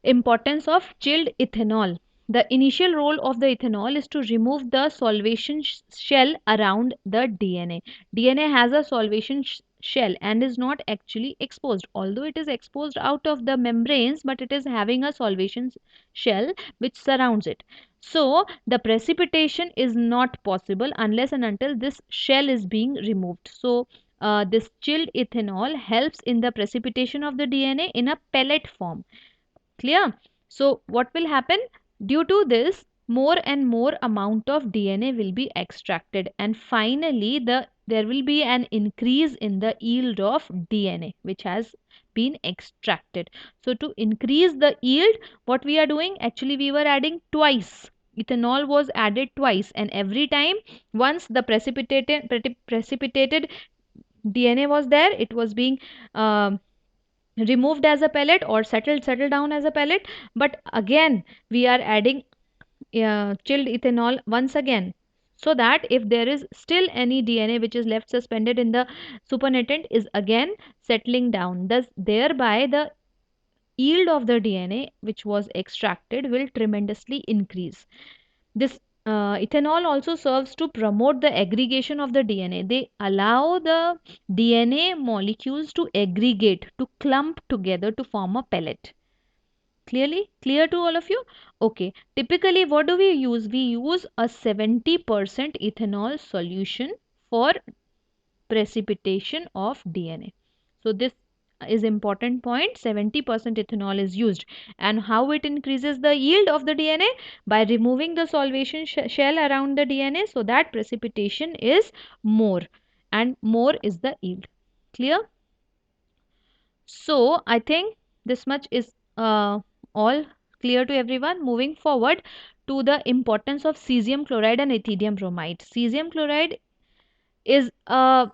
Importance of chilled ethanol. The initial role of the ethanol is to remove the solvation shell around the DNA. DNA has a solvation shell and is not actually exposed, although it is exposed out of the membranes, but it is having a solvation shell which surrounds it. So the precipitation is not possible unless and until this shell is being removed. So this chilled ethanol helps in the precipitation of the DNA in a pellet form. Clear? So what will happen? Due to this, more and more amount of DNA will be extracted, and finally there will be an increase in the yield of DNA which has been extracted. So to increase the yield, what we are doing, actually we were adding twice. Ethanol was added twice, and every time, once the precipitated DNA was there, it was being um removed as a pellet or settled down as a pellet, but again we are adding chilled ethanol once again, so that if there is still any DNA which is left suspended in the supernatant is again settling down, thus thereby the yield of the DNA which was extracted will tremendously increase. This ethanol also serves to promote the aggregation of the DNA. They allow the DNA molecules to aggregate, to clump together to form a pellet. Clearly clear to all of you? Okay. Typically, what do we use? We use a 70% ethanol solution for precipitation of DNA. So this is important point. 70% ethanol is used. And how it increases the yield of the DNA? By removing the solvation shell around the DNA, so that precipitation is more, and more is the yield. Clear? So I think this much is all clear to everyone. Moving forward to the importance of cesium chloride and ethidium bromide. Cesium chloride is a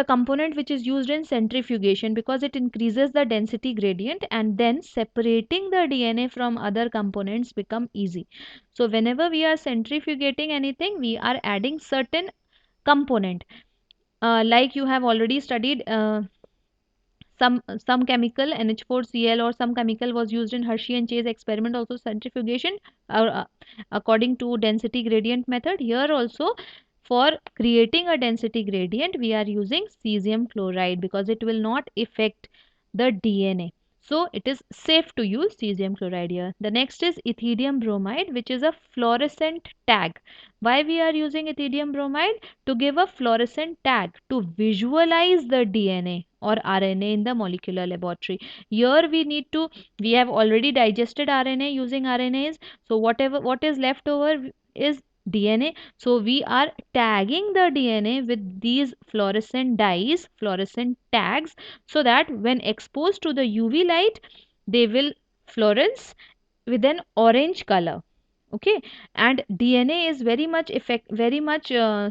component which is used in centrifugation because it increases the density gradient, and then separating the DNA from other components become easy. So whenever we are centrifugating anything, we are adding certain component, like you have already studied. Some chemical NH4Cl or some chemical was used in Hershey and Chase experiment, also centrifugation according to density gradient method. Here also, for creating a density gradient, we are using cesium chloride because it will not affect the DNA. So it is safe to use cesium chloride here. The next is ethidium bromide, which is a fluorescent tag. Why we are using ethidium bromide? To give a fluorescent tag to visualize the DNA or RNA in the molecular laboratory. Here we have already digested RNA using RNAs. So what is left over is DNA. So we are tagging the DNA with these fluorescent dyes, fluorescent tags, so that when exposed to the UV light, they will fluoresce with an orange color. Okay, and DNA is very much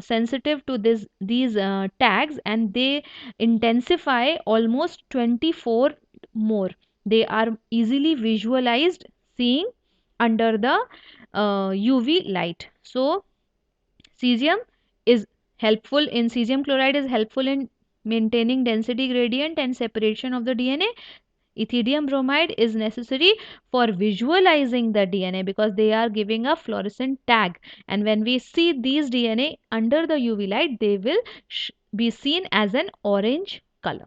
sensitive to these tags, and they intensify almost 24 more. They are easily visualized seeing under the UV light. So cesium is helpful in cesium chloride is helpful in maintaining density gradient and separation of the DNA. Ethidium bromide is necessary for visualizing the DNA because they are giving a fluorescent tag, and when we see these DNA under the UV light, they will be seen as an orange color.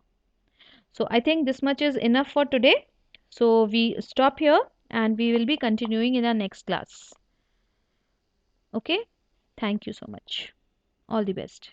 So I think this much is enough for today. So we stop here and we will be continuing in our next class. Okay, thank you so much. All the best.